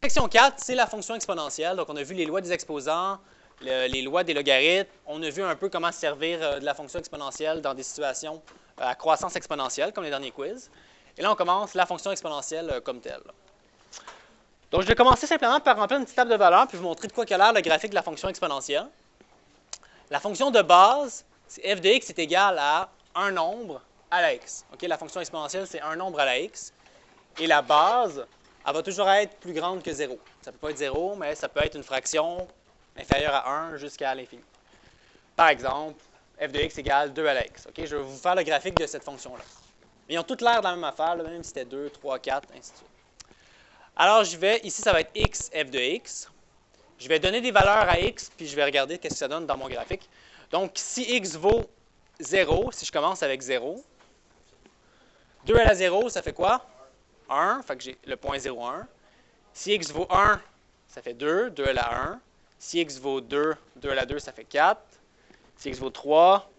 Section 4, c'est la fonction exponentielle. Donc, on a vu les lois des exposants, les lois des logarithmes. On a vu un peu comment se servir de la fonction exponentielle dans des situations à croissance exponentielle, comme les derniers quiz. Et là, on commence la fonction exponentielle comme telle. Donc, je vais commencer simplement par remplir une petite table de valeurs, puis vous montrer de quoi a l'air le graphique de la fonction exponentielle. La fonction de base, c'est f de x est égal à un nombre à la x. Okay? La fonction exponentielle, c'est un nombre à la x. Et la base, elle va toujours être plus grande que 0. Ça ne peut pas être 0, mais ça peut être une fraction inférieure à 1 jusqu'à l'infini. Par exemple, f de x égale 2 à la x. Okay? Je vais vous faire le graphique de cette fonction-là. Ils ont toutes l'air de la même affaire, même si c'était 2, 3, 4, ainsi de suite. Alors, ici, ça va être x, f de x. Je vais donner des valeurs à x, puis je vais regarder ce que ça donne dans mon graphique. Donc, si x vaut 0, si je commence avec 0, 2 à la 0, ça fait quoi? 1, fait que j'ai le point 0,1. Si x vaut 1, ça fait 2, 2 à la 1. Si x vaut 2, 2 à la 2, ça fait 4. Si x vaut 3,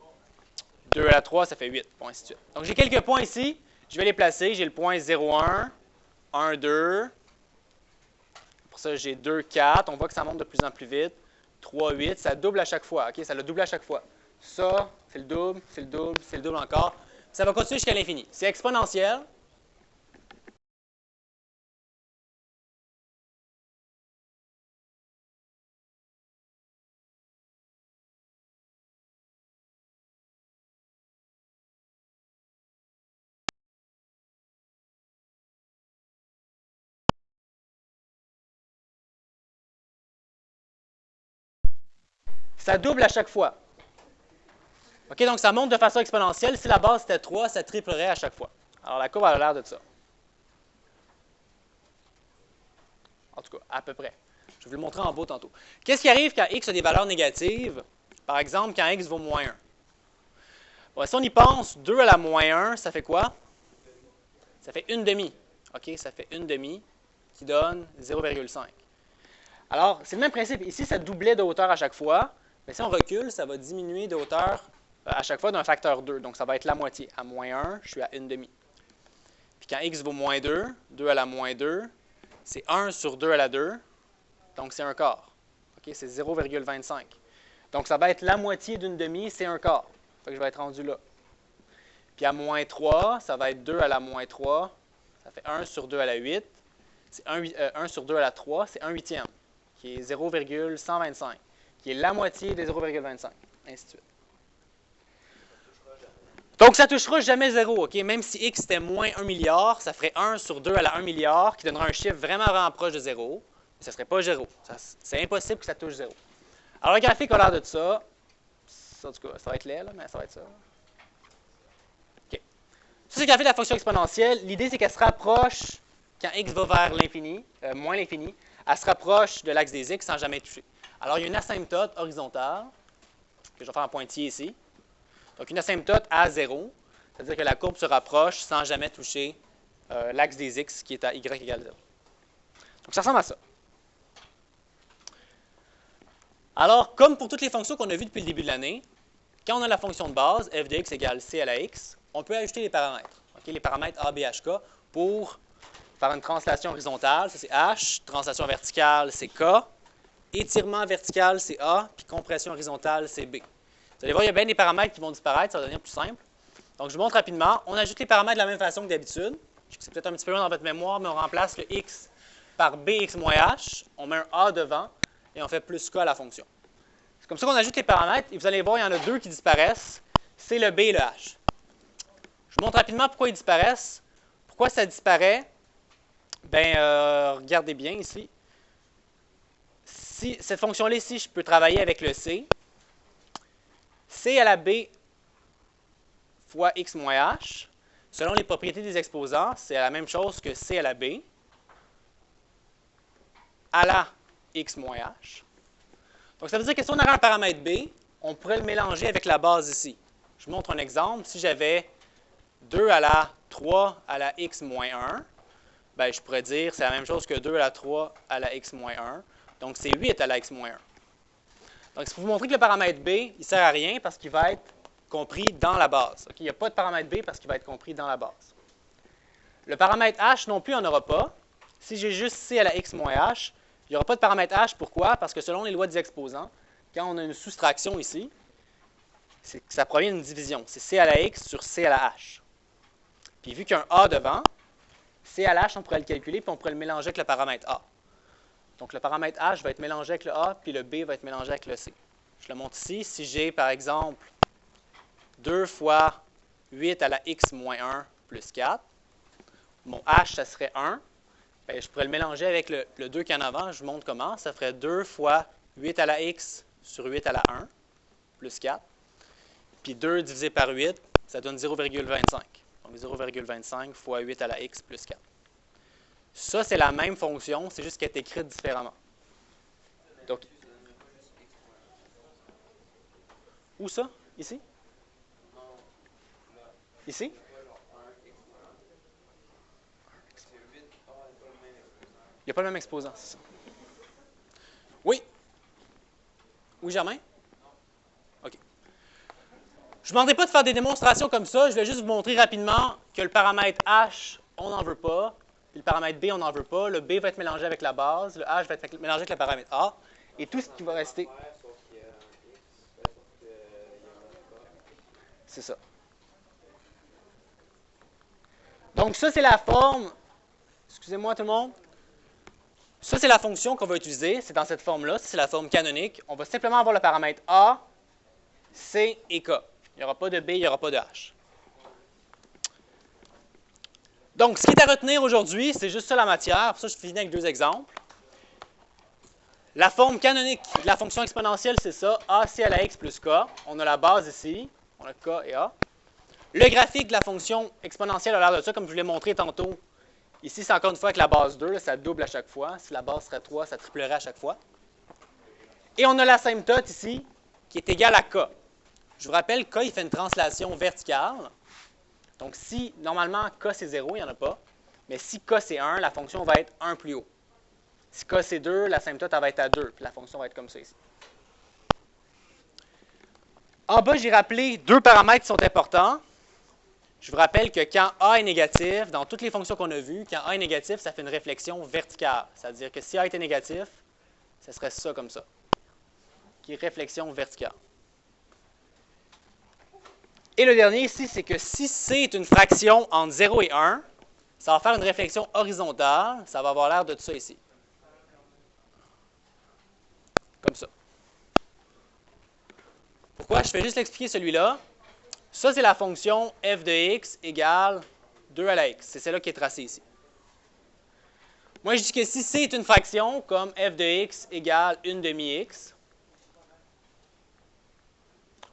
2 à la 3, ça fait 8, ainsi de suite. Donc, j'ai quelques points ici. Je vais les placer. J'ai le point 0,1, 1, 2. Pour ça, j'ai 2, 4. On voit que ça monte de plus en plus vite. 3, 8. Ça double à chaque fois. OK? Ça le double à chaque fois. Ça, c'est le double, c'est le double, c'est le double encore. Ça va continuer jusqu'à l'infini. C'est exponentiel. Ça double à chaque fois. OK, donc ça monte de façon exponentielle. Si la base était 3, ça triplerait à chaque fois. Alors la courbe a l'air de ça. En tout cas, à peu près. Je vais vous le montrer en beau tantôt. Qu'est-ce qui arrive quand x a des valeurs négatives? Par exemple, quand x vaut moins 1. Bon, si on y pense, 2 à la moins 1, ça fait quoi? Ça fait une demi. OK, ça fait une demi qui donne 0,5. Alors, c'est le même principe. Ici, ça doublait de hauteur à chaque fois. Mais si on recule, ça va diminuer de hauteur à chaque fois d'un facteur 2. Donc, ça va être la moitié. À moins 1, je suis à une demi. Puis quand x vaut moins 2, 2 à la moins 2, c'est 1 sur 2 à la 2. Donc, c'est un quart. Okay, c'est 0,25. Donc, ça va être la moitié d'une demi, c'est un quart. Fait que je vais être rendu là. Puis à moins 3, ça va être 2 à la moins 3. Ça fait 1 sur 2 à la 8. C'est 1 sur 2 à la 3, c'est 1 huitième, qui est 0,125, qui est la moitié des 0,25, ainsi de suite. Donc, ça ne touchera jamais 0. Okay? Même si x était moins 1 milliard, ça ferait 1 sur 2 à la 1 milliard, qui donnera un chiffre vraiment, vraiment proche de 0. Mais ça ne serait pas 0. C'est impossible que ça touche 0. Alors, le graphique a l'air de ça. En tout cas, ça va être laid, là, mais ça va être ça. OK. Ça, c'est le graphique de la fonction exponentielle. L'idée, c'est qu'elle se rapproche, quand x va vers l'infini, moins l'infini, elle se rapproche de l'axe des x sans jamais toucher. Alors, il y a une asymptote horizontale, que je vais faire en pointillé ici. Donc, une asymptote à 0, c'est-à-dire que la courbe se rapproche sans jamais toucher l'axe des x qui est à y égale 0. Donc, ça ressemble à ça. Alors, comme pour toutes les fonctions qu'on a vues depuis le début de l'année, quand on a la fonction de base, f de x égale c à la x, on peut ajouter les paramètres. Okay? Les paramètres a, b, h, k pour faire une translation horizontale, ça c'est h, translation verticale, c'est k, étirement vertical, c'est a, puis compression horizontale, c'est b. Vous allez voir, il y a bien des paramètres qui vont disparaître, ça va devenir plus simple. Donc, je vous montre rapidement. On ajoute les paramètres de la même façon que d'habitude. C'est peut-être un petit peu loin dans votre mémoire, mais on remplace le x par bx moins h. On met un a devant et on fait plus k à la fonction. C'est comme ça qu'on ajoute les paramètres. Et vous allez voir, il y en a deux qui disparaissent. C'est le b et le h. Je vous montre rapidement pourquoi ils disparaissent. Pourquoi ça disparaît? Bien, regardez bien ici. Si cette fonction-là ici, je peux travailler avec le c. C à la b fois x moins h. Selon les propriétés des exposants, c'est la même chose que c à la b à la x moins h. Donc, ça veut dire que si on avait un paramètre b, on pourrait le mélanger avec la base ici. Je vous montre un exemple. Si j'avais 2 à la 3 à la x moins 1, bien, je pourrais dire que c'est la même chose que 2 à la 3 à la x moins 1. Donc, c'est 8 à la x moins 1. Donc, c'est pour vous montrer que le paramètre b, il ne sert à rien parce qu'il va être compris dans la base. Okay? Il n'y a pas de paramètre b parce qu'il va être compris dans la base. Le paramètre h non plus, on n'aura pas. Si j'ai juste C à la x moins h, il n'y aura pas de paramètre h. Pourquoi? Parce que selon les lois des exposants, quand on a une soustraction ici, ça provient d'une division. C'est C à la x sur C à la h. Puis vu qu'il y a un a devant, C à la h, on pourrait le calculer, puis on pourrait le mélanger avec le paramètre a. Donc le paramètre h va être mélangé avec le a, puis le b va être mélangé avec le c. Je le montre ici. Si j'ai, par exemple, 2 fois 8 à la x moins 1 plus 4, mon h, ça serait 1. Bien, je pourrais le mélanger avec le 2 qui est en avant. Je vous montre comment. Ça ferait 2 fois 8 à la x sur 8 à la 1 plus 4. Puis 2 divisé par 8, ça donne 0,25. Donc 0,25 fois 8 à la x plus 4. Ça, c'est la même fonction, c'est juste qu'elle est écrite différemment. Donc, où ça? Ici? Ici? Il n'y a pas le même exposant, c'est ça. Oui? Oui, Germain? OK. Je ne vous demanderai pas de faire des démonstrations comme ça. Je vais juste vous montrer rapidement que le paramètre h, on n'en veut pas. Puis le paramètre b, on n'en veut pas. Le b va être mélangé avec la base. Le h va être mélangé avec le paramètre a. Et tout ce qui va rester... C'est ça. Donc ça, c'est la forme... Excusez-moi tout le monde. Ça, c'est la fonction qu'on va utiliser. C'est dans cette forme-là. C'est la forme canonique. On va simplement avoir le paramètre a, c et k. Il n'y aura pas de b, il n'y aura pas de h. Donc, ce qui est à retenir aujourd'hui, c'est juste ça la matière. Pour ça, je finis avec 2 exemples. La forme canonique de la fonction exponentielle, c'est ça. AC à la x plus k. On a la base ici. On a k et a. Le graphique de la fonction exponentielle a l'air de ça, comme je vous l'ai montré tantôt. Ici, c'est encore une fois avec la base 2. Là, ça double à chaque fois. Si la base serait 3, ça triplerait à chaque fois. Et on a l'asymptote ici, qui est égale à k. Je vous rappelle, k, il fait une translation verticale. Donc, si, normalement, k c'est 0, il n'y en a pas. Mais si k c'est 1, la fonction va être 1 plus haut. Si k c'est 2, l'asymptote va être à 2. Puis la fonction va être comme ça ici. En bas, j'ai rappelé 2 paramètres qui sont importants. Je vous rappelle que quand a est négatif, dans toutes les fonctions qu'on a vues, quand a est négatif, ça fait une réflexion verticale. C'est-à-dire que si a était négatif, ce serait ça comme ça, qui est réflexion verticale. Et le dernier ici, c'est que si C est une fraction entre 0 et 1, ça va faire une réflexion horizontale. Ça va avoir l'air de ça ici. Comme ça. Pourquoi? Je fais juste l'expliquer celui-là. Ça, c'est la fonction f de x égale 2 à la x. C'est celle-là qui est tracée ici. Moi, je dis que si C est une fraction, comme f de x égale 1 demi-x,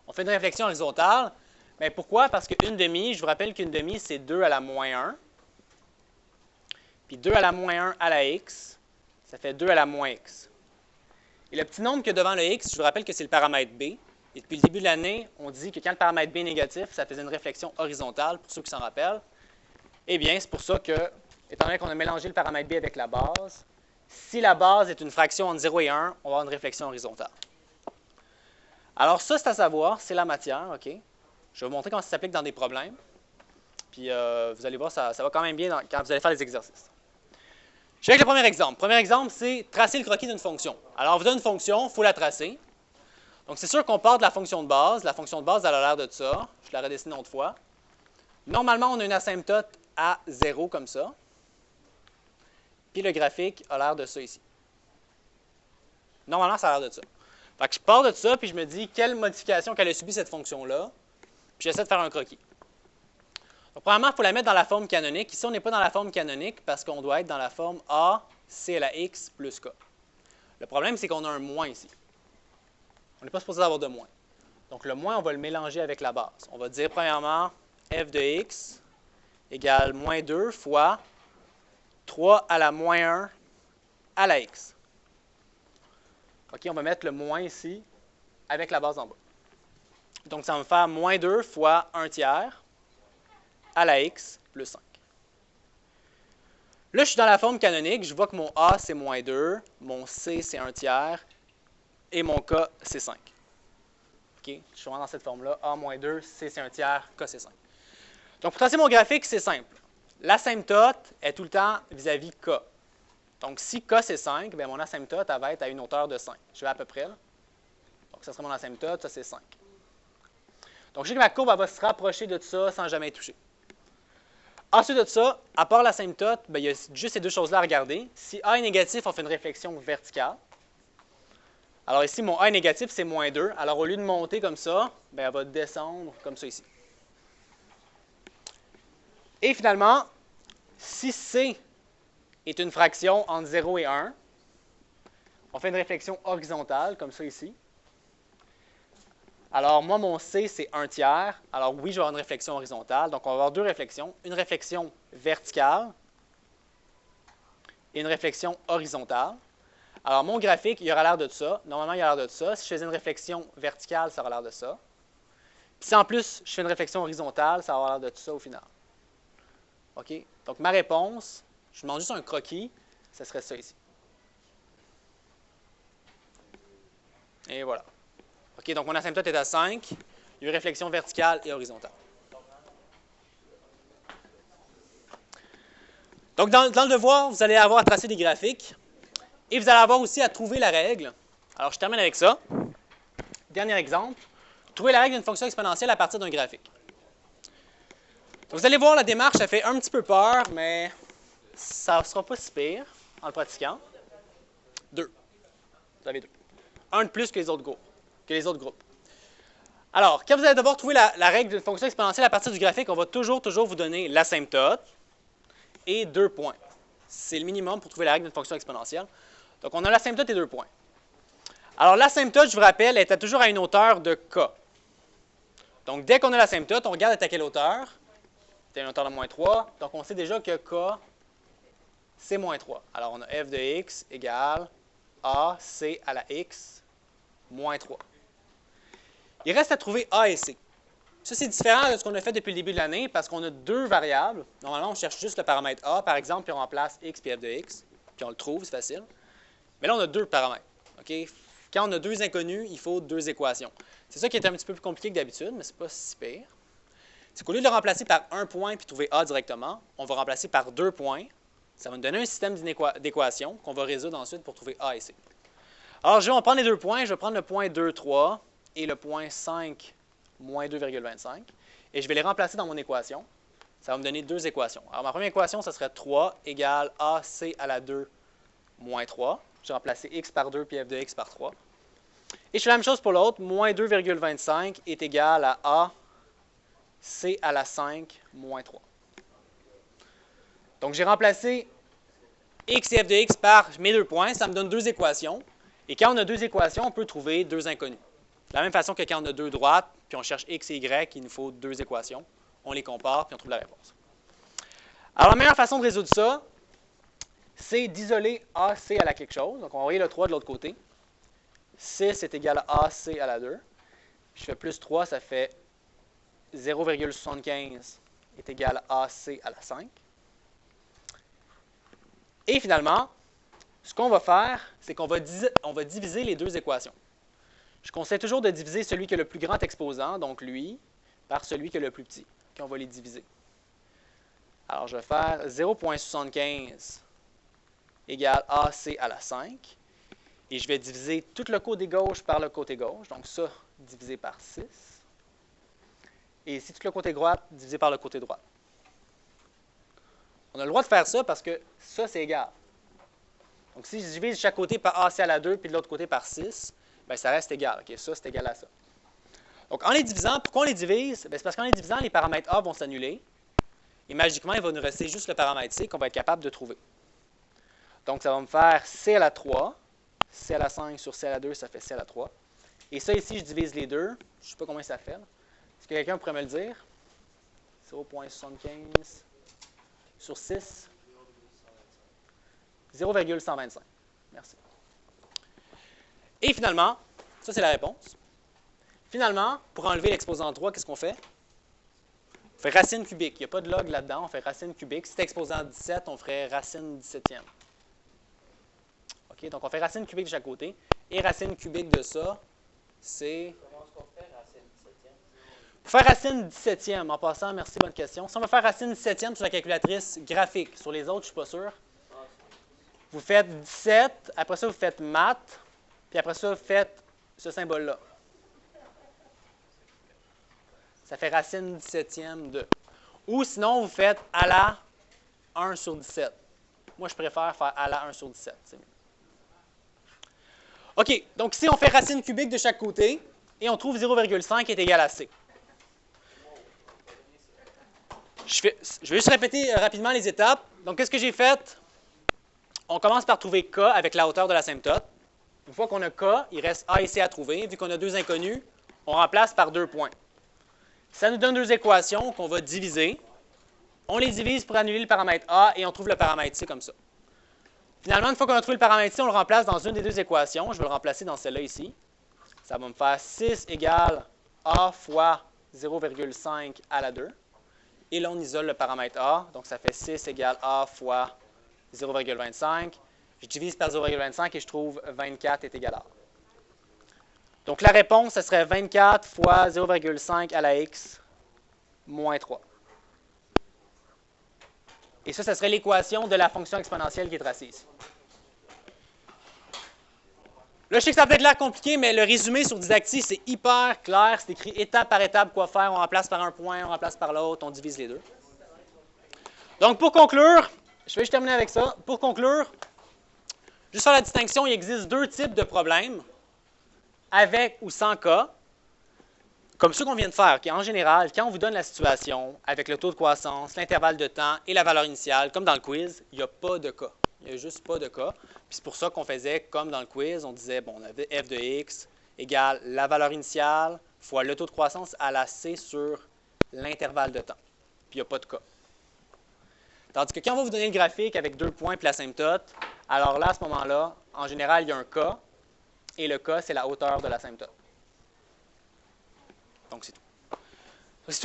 on fait une réflexion horizontale. Mais pourquoi? Parce que 1 demi, je vous rappelle qu'une demi, c'est 2 à la moins 1. Puis 2 à la moins 1 à la x, ça fait 2 à la moins x. Et le petit nombre qu'il y a devant le x, je vous rappelle que c'est le paramètre b. Et depuis le début de l'année, on dit que quand le paramètre b est négatif, ça faisait une réflexion horizontale, pour ceux qui s'en rappellent. Eh bien, c'est pour ça que, étant donné qu'on a mélangé le paramètre b avec la base, si la base est une fraction entre 0 et 1, on va avoir une réflexion horizontale. Alors ça, c'est à savoir, c'est la matière, OK? Je vais vous montrer comment ça s'applique dans des problèmes. Puis vous allez voir, ça va quand même bien quand vous allez faire les exercices. Je vais avec le premier exemple. Le premier exemple, c'est tracer le croquis d'une fonction. Alors, on vous donne une fonction, il faut la tracer. Donc, c'est sûr qu'on part de la fonction de base. La fonction de base, elle a l'air de ça. Je la redessine une autre fois. Normalement, on a une asymptote à 0 comme ça. Puis le graphique a l'air de ça ici. Normalement, ça a l'air de ça. Fait que je pars de ça, puis je me dis quelle modification qu'elle a subi cette fonction-là. Puis j'essaie de faire un croquis. Donc, premièrement, il faut la mettre dans la forme canonique. Ici, on n'est pas dans la forme canonique parce qu'on doit être dans la forme a, c à la x plus k. Le problème, c'est qu'on a un moins ici. On n'est pas supposé avoir de moins. Donc, le moins, on va le mélanger avec la base. On va dire, premièrement, f de x égale moins 2 fois 3 à la moins 1 à la x. OK, on va mettre le moins ici avec la base en bas. Donc, ça va me faire moins 2 fois 1 tiers à la x plus 5. Là, je suis dans la forme canonique. Je vois que mon a, c'est moins 2, mon c, c'est 1 tiers, et mon k, c'est 5. OK? Je suis vraiment dans cette forme-là. A moins 2, c, c'est 1 tiers, k, c'est 5. Donc, pour tracer mon graphique, c'est simple. L'asymptote est tout le temps vis-à-vis k. Donc, si K, c'est 5, bien, mon asymptote, elle va être à une hauteur de 5. Je vais à peu près, là. Donc, ça serait mon asymptote, ça, c'est 5. Donc, je sais que ma courbe, elle va se rapprocher de ça sans jamais être touchée. Ensuite de ça, à part l'asymptote, bien, il y a juste ces deux choses-là à regarder. Si A est négatif, on fait une réflexion verticale. Alors ici, mon A est négatif, c'est moins 2. Alors, au lieu de monter comme ça, bien, elle va descendre comme ça ici. Et finalement, si C est une fraction entre 0 et 1, on fait une réflexion horizontale, comme ça ici. Alors, moi, mon C, c'est 1 tiers. Alors, oui, je vais avoir une réflexion horizontale. Donc, on va avoir deux réflexions. Une réflexion verticale et une réflexion horizontale. Alors, mon graphique, il aura l'air de ça. Normalement, il a l'air de ça. Si je faisais une réflexion verticale, ça aura l'air de ça. Puis si en plus, je fais une réflexion horizontale, ça aura l'air de ça au final. OK? Donc, ma réponse, je demande juste un croquis, ce serait ça ici. Et voilà. OK, donc mon asymptote est à 5. Il y a une réflexion verticale et horizontale. Donc, dans le devoir, vous allez avoir à tracer des graphiques et vous allez avoir aussi à trouver la règle. Alors, je termine avec ça. Dernier exemple. Trouver la règle d'une fonction exponentielle à partir d'un graphique. Donc, vous allez voir, la démarche, ça fait un petit peu peur, mais ça ne sera pas si pire en le pratiquant. 2. Vous avez 2. Un de plus que les autres groupes. Alors, quand vous allez devoir trouver la règle d'une fonction exponentielle à partir du graphique, on va toujours vous donner l'asymptote et 2 points. C'est le minimum pour trouver la règle d'une fonction exponentielle. Donc, on a l'asymptote et 2 points. Alors, l'asymptote, je vous rappelle, est toujours à une hauteur de K. Donc, dès qu'on a l'asymptote, on regarde à quelle hauteur. C'est à une hauteur de moins 3. Donc, on sait déjà que K, c'est moins 3. Alors, on a f de x égale AC à la x moins 3. Il reste à trouver A et C. Ça, c'est différent de ce qu'on a fait depuis le début de l'année parce qu'on a deux variables. Normalement, on cherche juste le paramètre A, par exemple, puis on remplace x puis f de x, puis on le trouve, c'est facile. Mais là, on a deux paramètres. Okay? Quand on a deux inconnus, il faut deux équations. C'est ça qui est un petit peu plus compliqué que d'habitude, mais ce n'est pas si pire. C'est qu'au lieu de le remplacer par un point puis trouver A directement, on va remplacer par 2 points. Ça va nous donner un système d'équations qu'on va résoudre ensuite pour trouver A et C. Alors, on va prendre les 2 points. Je vais prendre le point 2, 3 et le point 5, moins 2,25. Et je vais les remplacer dans mon équation. Ça va me donner deux équations. Alors, ma première équation, ça serait 3 égale AC à la 2 moins 3. Je vais remplacer x par 2 puis f de x par 3. Et je fais la même chose pour l'autre. Moins 2,25 est égal à A C à la 5 moins 3. Donc, j'ai remplacé x et f de x par mes 2 points. Ça me donne deux équations. Et quand on a deux équations, on peut trouver deux inconnus. De la même façon que quand on a deux droites, puis on cherche x et y, il nous faut deux équations. On les compare, puis on trouve la réponse. Alors, la meilleure façon de résoudre ça, c'est d'isoler AC à la quelque chose. Donc, on va envoyer le 3 de l'autre côté. 6 est égal à AC à la 2. Je fais plus 3, ça fait 0,75 est égal à AC à la 5. Et finalement, ce qu'on va faire, c'est qu'on va diviser les deux équations. Je conseille toujours de diviser celui qui a le plus grand exposant, donc lui, par celui qui a le plus petit. Puis on va les diviser. Alors, je vais faire 0,75 égale AC à la 5. Et je vais diviser tout le côté gauche par le côté gauche. Donc, ça, divisé par 6. Et ici, tout le côté droit, divisé par le côté droit. On a le droit de faire ça parce que ça, c'est égal. Donc, si je divise chaque côté par AC à la 2 puis de l'autre côté par 6, bien, ça reste égal. Okay? Ça, c'est égal à ça. Donc, en les divisant, pourquoi on les divise? C'est parce qu'en les divisant, les paramètres A vont s'annuler. Et magiquement, il va nous rester juste le paramètre C qu'on va être capable de trouver. Donc, ça va me faire C à la 3. C à la 5 sur C à la 2, ça fait C à la 3. Et ça, ici, je divise les deux. Je ne sais pas combien ça fait. Est-ce que quelqu'un pourrait me le dire? 0,75 sur 6. 0,125. Merci. Et finalement, ça, c'est la réponse. Finalement, pour enlever l'exposant 3, qu'est-ce qu'on fait? On fait racine cubique. Il n'y a pas de log là-dedans. On fait racine cubique. Si c'était exposant 17, on ferait racine 17e. OK? Donc, on fait racine cubique de chaque côté. Et racine cubique de ça, c'est... Comment est-ce qu'on fait racine 17e? Pour faire racine 17e, en passant, merci, bonne question. Si on va faire racine 17e sur la calculatrice graphique, sur les autres, je ne suis pas sûr. Vous faites 17, après ça, vous faites maths, puis après ça, vous faites ce symbole-là. Ça fait racine 17e de. Ou sinon, vous faites à la 1 sur 17. Moi, je préfère faire à la 1 sur 17. C'est mieux. OK, donc ici, on fait racine cubique de chaque côté et on trouve 0,5 est égal à C. Je vais juste répéter rapidement les étapes. Donc, qu'est-ce que j'ai fait? On commence par trouver K avec la hauteur de l'asymptote. Une fois qu'on a K, il reste A et C à trouver. Vu qu'on a deux inconnus, on remplace par 2 points. Ça nous donne deux équations qu'on va diviser. On les divise pour annuler le paramètre A et on trouve le paramètre C comme ça. Finalement, une fois qu'on a trouvé le paramètre C, on le remplace dans une des deux équations. Je vais le remplacer dans celle-là ici. Ça va me faire 6 égale A fois 0,5 à la 2. Et là, on isole le paramètre A. Donc, ça fait 6 égale A fois 0,25. Je divise par 0,25 et je trouve 24 est égal à A. Donc, la réponse, ce serait 24 fois 0,5 à la x moins 3. Et ça serait l'équation de la fonction exponentielle qui est tracée ici. Là, je sais que ça peut être l'air compliqué, mais le résumé sur Didacti, c'est hyper clair. C'est écrit étape par étape quoi faire. On remplace par un point, on remplace par l'autre, on divise les deux. Donc, pour conclure, je vais juste terminer avec ça. Pour conclure, juste faire la distinction, il existe deux types de problèmes, avec ou sans cas, comme ceux qu'on vient de faire. En général, quand on vous donne la situation avec le taux de croissance, l'intervalle de temps et la valeur initiale, comme dans le quiz, il n'y a pas de cas. Il n'y a juste pas de cas. Puis c'est pour ça qu'on faisait comme dans le quiz, on disait, bon, on avait f de x égale la valeur initiale fois le taux de croissance à la c sur l'intervalle de temps. Puis il n'y a pas de cas. Tandis que quand on va vous donner le graphique avec 2 points et l'asymptote, alors là, à ce moment-là, en général, il y a un cas, et le cas, c'est la hauteur de l'asymptote. Donc, c'est tout. C'est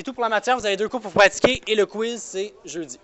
tout pour la matière. Vous avez 2 cours pour pratiquer, et le quiz, c'est jeudi.